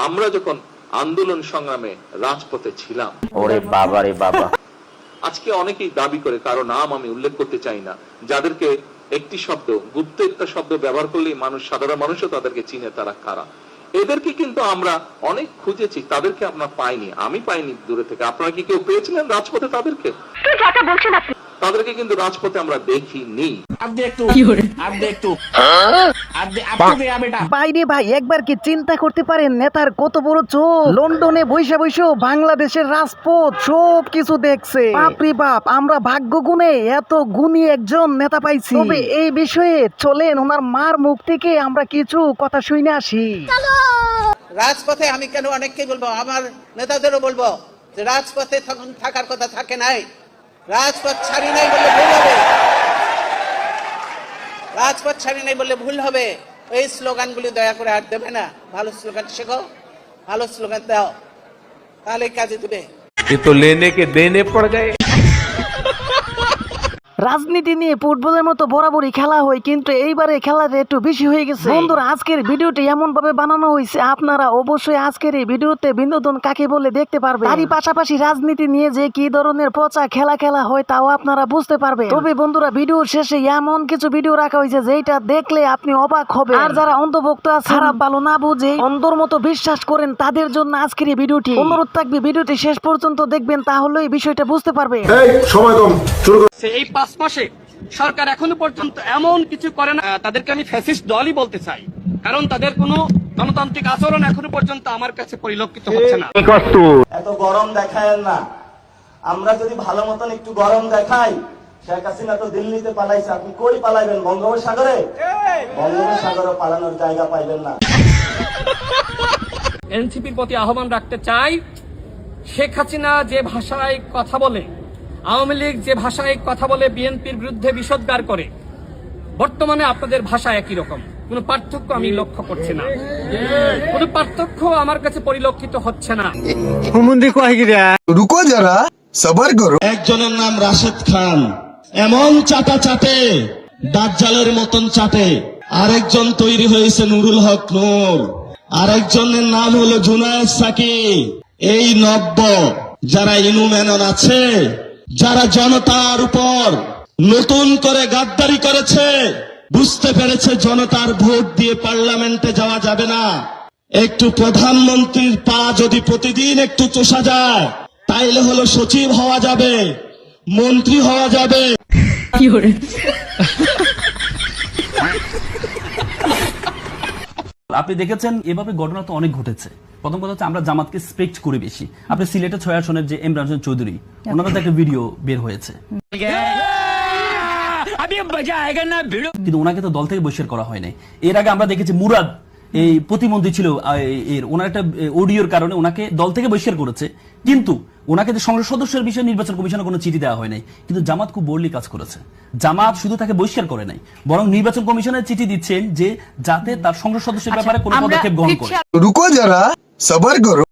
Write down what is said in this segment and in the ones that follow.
আমরা যখন আন্দোলন সংগ্রামে রাজপথে ছিলাম, ওরে বাবা রে বাবা, আজকে অনেকেই দাবি করে, কারো নাম আমি উল্লেখ করতে চাই না, যাদেরকে একটি শব্দ, গুপ্ত একটা শব্দ ব্যবহার করলেই মানুষ, সাধারণ মানুষও তাদেরকে চিনে, তারা কারা। এদেরকে কিন্তু আমরা অনেক খুঁজেছি, তাদেরকে আমরা পাইনি, আমি পাইনি দূরে থেকে। আপনারা কি কেউ পেয়েছিলেন রাজপথে তাদেরকে? তাদেরকে কিন্তু রাজপথে আমরা দেখিনি। বাইরে ভাই, একবার কি চিন্তা করতে পারেন নেতার কত বড় চোখ? লন্ডনে বৈশা বৈশাও বাংলাদেশের রাজপথ সব কিছু দেখছে। বাপরে বাপ, আমরা ভাগ্য গুণে এত গুণী একজন নেতা পাইছি। তবে এই বিষয়ে চলেন ওনার মার মুখ থেকে আমরা কিছু কথা শুনে আসি। রাজপথে আমি কেন অনেককে বলবো, আমার নেতাদেরও বলবো যে রাজপথে থাকার কথা থাকে নাই, রাজপথ ছাড়ি নাই বললে ভুল হবে, রাজপথ ছাড়ি নাই বললে ভুল হবে। এই স্লোগানগুলি দয়া করে আর দেবে না। ভালো স্লোগান শেখো, ভালো স্লোগান দাও, তাহলে কাজে দেবে। ये तो लेने के देने पड़ गए। রাজনীতি নিয়ে ফুটবলের মতো বরাবরই খেলা হয়, কিন্তু এইবারে খেলাটা একটু বেশি হয়ে গেছে। বন্ধুরা, আজকের ভিডিওটি এমন ভাবে বানানো হয়েছে, আপনারা অবশ্যই আজকের এই ভিডিওতে বিনোদন কাকে বলে দেখতে পারবেন। তারই পাশাপাশি রাজনীতি নিয়ে যে কি ধরনের পচা খেলা হয় তাও আপনারা বুঝতে পারবেন। তবে বন্ধুরা, ভিডিওর শেষে এমন কিছু ভিডিও রাখা হয়েছে যেটা দেখলে আপনি অবাক হবেন। আর যারা অন্ধভক্ত আছে, খারাপ ভালো না বুঝে অন্ধর মতো বিশ্বাস করেন, তাদের জন্য আজকের এই ভিডিওটি। অনুরোধ থাকবে ভিডিওটি শেষ পর্যন্ত দেখবেন, তাহলে এই বিষয়টা বুঝতে পারবেন। এই 5 মাসে সরকার এখনো পর্যন্ত এমন কিছু করে না। তাদেরকে আমি ফ্যাসিস্ট দলই বলতে চাই, কারণ তাদের কোনো গণতান্ত্রিক আচরণ এখনো পর্যন্ত আমার কাছে পরিলক্ষিত হচ্ছে না। এত গরম দেখায়েন না, আমরা যদি ভালো মতন একটু গরম দেখাই, শেখ হাসিনা তো দিল্লিতে পালাইছে, আপনি কই পালাইবেন? বঙ্গোপসাগরে? বঙ্গোপসাগরে পালানোর জায়গা পাইবেন না। এনসিপির প্রতি আহ্বান রাখতে চাই, শেখ হাসিনা যে ভাষায় কথা বলে, আওয়ামী লীগ যে ভাষায় কথা বলে বিএনপির বিরুদ্ধে বিষোদ্গার করে, বর্তমানে আপনাদের ভাষা একই রকম, কোনো পার্থক্য আমি লক্ষ্য করছি না, কোনো পার্থক্য আমার কাছে পরিলক্ষিত হচ্ছে না। রুকো যারা, সবার করো। একজনের নাম রাশেদ খান, এমন চাটা চাটে, দাজ্জালের মতন চাটে। আরেকজন তৈরি হয়েছে নুরুল হক নূর, আরেকজনের নাম হলো জুনায়েদ সাকি। এই নব্য যারা ইনুম্যানন আছে, যারা জনতার উপর নতুন করে গাদ্দারি করেছে, বুঝতে পেরেছে জনতার ভোট দিয়ে পার্লামেন্টে যাওয়া যাবে না। একটু প্রধানমন্ত্রীর পা যদি প্রতিদিন একটু চষা যায়, তাইলে হলো সচিব হওয়া যাবে, মন্ত্রী হওয়া যাবে। আপনি দেখেছেন এভাবে ঘটনা তো অনেক ঘটেছে। প্রথম কথা হচ্ছে আমরা জামাতকে রেসপেক্ট করি বেশি। আপনি সিলেটের 6 আসনের যে ইমরান হোসেন চৌধুরী, ওনার একটা ভিডিও বের হয়েছে, কিন্তু ওনাকে তো দল থেকে বহিষ্কার করা হয় নাই। এর আগে আমরা দেখেছি মুরাদ, এই প্রতিমন্ত্রী ছিল, ওনার একটা অডিওর কারণে ওনাকে দল থেকে বহিষ্কার করেছে, কিন্তু ওনাকে সংসদ সদস্যের বিষয়ে নির্বাচন কমিশনে কোনো চিঠি দেওয়া হয় নাই। কিন্তু জামাত খুব বোল্ডলি কাজ করেছে। জামাত শুধু তাকে বহিষ্কার করে নাই, বরং নির্বাচন কমিশনের চিঠি দিচ্ছেন যে যাতে তার সংসদ সদস্যের ব্যাপারে কোনো পদক্ষেপ গ্রহণ করে। রুকো যারা, সবার করো।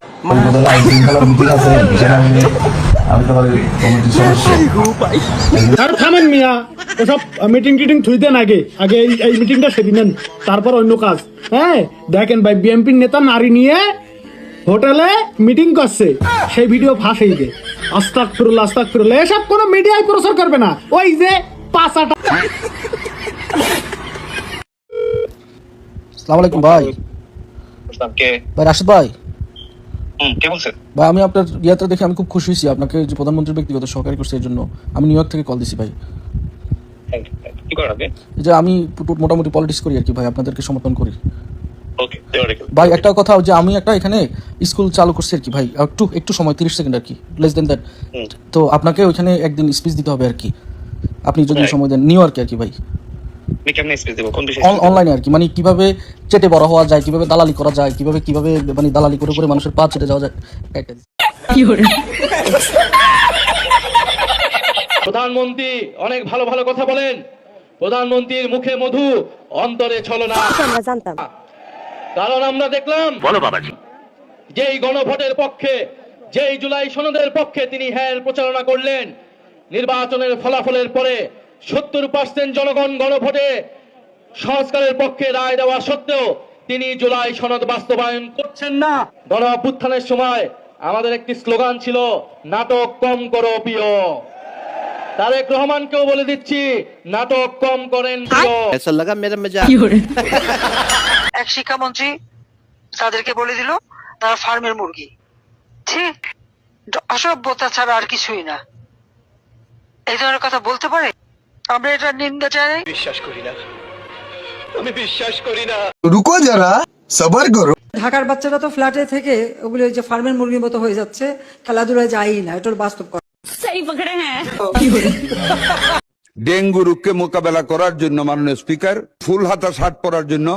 থামেন মিয়া, এসব মিটিং টিটিং থুই দেন, আগে এই মিটিংটা সেরে নেন, তারপর অন্য কাজ। হ্যাঁ দেখেন ভাই, বিএনপির নেতা নারী নিয়ে হোটেলে মিটিং করছে, সেই ভিডিও ফাঁস হয়ে যায়। আস্তাগফিরুল্লাহ, এসব কোনো মিডিয়ায় প্রচার করবে না। ওই যে পাঁচাটা। আসসালামু আলাইকুম ভাই। ভাই রাশেদ ভাই, ভাই আমি আপনার ইয়াত্রা দেখে আমি খুব খুশি হয়েছি। আপনাকে যে প্রধানমন্ত্রীর ব্যক্তিগত সহকারী করছে, এর জন্য আমি নিউ ইয়র্ক থেকে কল দিছি ভাই। এই যে আমি মোটামুটি পলিটিক্স করি আর কি ভাই, আপনাদেরকে সমর্থন করি ভাই। একটা কথা, যে আমি একটা এখানে স্কুল চালু করছি আর কি ভাই, একটু সময় 30 সেকেন্ড আর কি, লেস দেন দ্যাট। তো আপনাকে ওইখানে একদিন স্পিচ দিতে হবে আর কি, আপনি যদি সময় দেন। নিউ ইয়র্কে আর কি ভাই, অনলাইনে আর কি, মানে কিভাবে চেটে বড় হওয়া যায়, কিভাবে দালালি করা যায়, কিভাবে মানে দালালি করে করে মানুষের পা চেটে যাওয়া যায়। প্রধানমন্ত্রী অনেক ভালো ভালো কথা বলেন, প্রধানমন্ত্রীর মুখে মধু, অন্তরে ছলনা। জানতাম, কারণ আমরা দেখলাম যেই গণভোটের পক্ষে, যেই জুলাই সনদের পক্ষে তিনি হ্যার প্রচারণা করলেন, নির্বাচনের ফলাফলের পরে 70% জনগণ গণভোটে সংস্কারের পক্ষে রায় দেওয়া সত্ত্বেও তিনি জুলাই সনদ বাস্তবায়ন করছেন না। গণ অভ্যুত্থানের সময় আমাদের একটি স্লোগান ছিল, নাটক কম করো প্রিয়। তারেক রহমানকেও বলে দিচ্ছি, নাটক কম করেন প্রিয়। এক শিক্ষামন্ত্রী তাদেরকে বলে দিল তারা ফার্মের মুরগি। ঠিক অসভ্যতা ছাড়া আর কিছুই না। এই ধরনের কথা বলতে পারে? আমরা এটা নিন্দা জানাই। रुको जरा सबर करो। ঢাকার বাচ্চারা তো ফ্ল্যাটে থেকে ওগুলো যে ফার্মের মুরগির মতো হয়ে যাচ্ছে, খেলাধুলায় যায়ই না। এটার বাস্তব কথা। ডেঙ্গু রোগকে মোকাবেলা করার জন্য মাননীয় স্পিকার ফুল হাতা শার্ট পরার জন্য,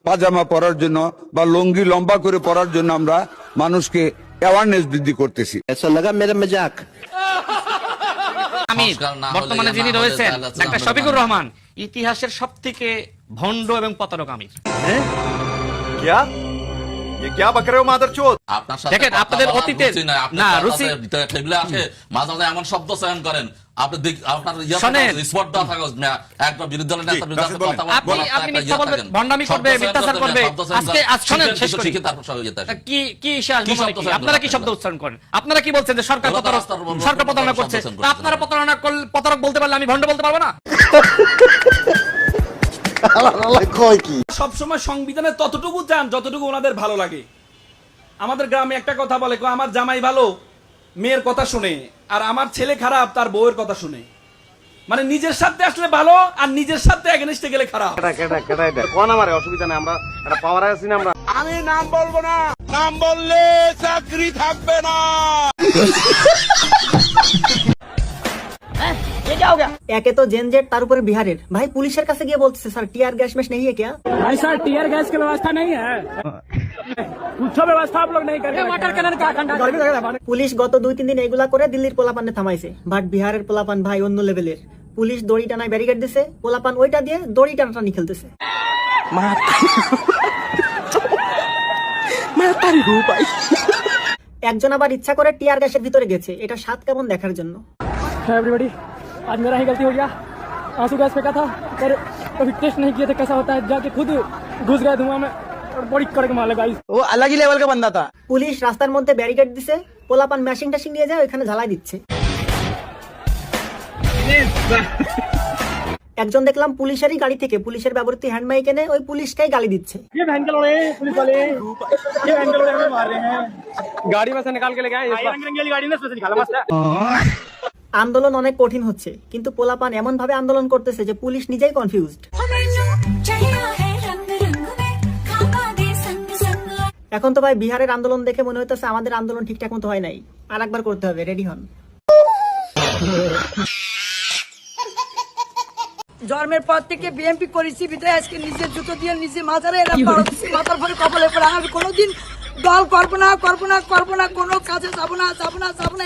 পাজামা পরার জন্য বা লুঙ্গি লম্বা করে পরার জন্য আমরা মানুষকে অ্যাওয়ারনেস বৃদ্ধি করতেছি। আমি বর্তমানে যিনি রয়েছেন ডাক্তার শফিকুর রহমান ইতিহাসের সবথেকে ভণ্ড এবং প্রতারক আমির। দেখেন আপনাদের অতীতে না রুচি এমন শব্দ চয়ন করেন, আপনি মিথ্যা বলবেন, ভণ্ডামি করবে, মিথ্যাচার করবে। আপনারা কি শব্দ উচ্চারণ করেন? আপনারা কি বলছেন যে সরকার প্রতারণা করছে? আপনারা প্রতারক বলতে পারলে আমি ভণ্ড বলতে পারবো না? সবসময় সংবিধানে ততটুকু চান যতটুকু ওনাদের ভালো লাগে। আমাদের গ্রামে একটা কথা বলে, আমার জামাই ভালো মেয়ের কথা শুনে, আর আমার ছেলে খারাপ তার বউয়ের কথা শুনে। মানে নিজের সাথে আসলে ভালো আর নিজের সাথে এগেনস্টে গেলে খারাপ। অসুবিধা নেই, আমরা একটা পাওয়ার আছি না। আমরা আমি নাম বলবো না, নাম বললে চাকরি থাকবে না। একে তো জেনজেট, তার উপরে বিহারের ভাই পুলিশের কাছে গিয়ে বলতেছে স্যার টিয়ার গ্যাস মেশ নেই है क्या? भाई सर टीयर गैस की व्यवस्था नहीं है, कुछ व्यवस्था आप लोग नहीं करते। वाटर कैनन का পুলিশ গত 2-3 দিন এগুলা করে দিল্লির পোলাপানে থামাইছে, বাট বিহারের পোলাপান ভাই অন্য লেভেলের। পুলিশ দড়ি টানায় ব্যারিকেড দিছে, পোলাপান ওইটা দিয়ে দড়ি টানাটানি খেলতেছে। একজন আবার ইচ্ছা করে টিয়ার গ্যাসের ভিতরে গেছে, এটা স্বাদ কেমন দেখার জন্য। एवरीबॉडी आज मेरा ही गलती हो गया, आंसू गैस फेंका था पर कभी टेस्ट नहीं किया था कैसा होता है, जाके खुद घुस गया धुआं में और बड़ी कड़क मार लगा। वो अलग ही लेवल का बंदा था। পুলিশ রাস্তার মধ্যে ব্যারিকেড দিছে, পোলাপান ম্যাশিং টাশিং নিয়ে যায় ওইখানে ঝালাই দিচ্ছে। একজন দেখলাম পুলিশেরই গাড়ি থেকে পুলিশের ব্যবহৃত হ্যান্ড মাইক এনে ওই পুলিশকেই গালি দিচ্ছে। ये बहन के लोड़े पुलिस वाले, ये बहन के लोड़े हमें मार रहे हैं, गाड़ी में से निकाल के ले गए, रंगीली गाड़ी ने स्पेशल निकाला मस्त है। আন্দোলন অনেক কঠিন হচ্ছে, কিন্তু পোলাপান এমন ভাবে আন্দোলন করতেছে যে পুলিশ নিজেই কনফিউজড। এখন তো ভাই বিহারের আন্দোলন দেখে মনে হইতেছে আমাদের আন্দোলন ঠিকঠাক মতো হয় নাই, আর একবার করতে হবে, রেডি হন। জন্মের পর থেকে বিএমপি করেছি বিদায় আজকে নিজের জুতো দিয়ে নিজে মাথারে মাথার পরে কপালে পড়ে আমি কোনোদিন দল করবো না, কোনো কাজে যাবো না।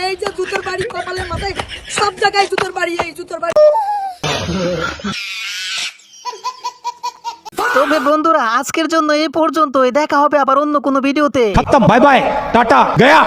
এই যে জুতোর বাড়ি কপালে মাথায় সব জায়গায় জুতোর বাড়ি, এই জুতোর বাড়ি। তবে বন্ধুরা আজকের জন্য এই পর্যন্তই, দেখা হবে আবার অন্য কোনো ভিডিওতে। खत्म, बाय बाय, टाटा, गया।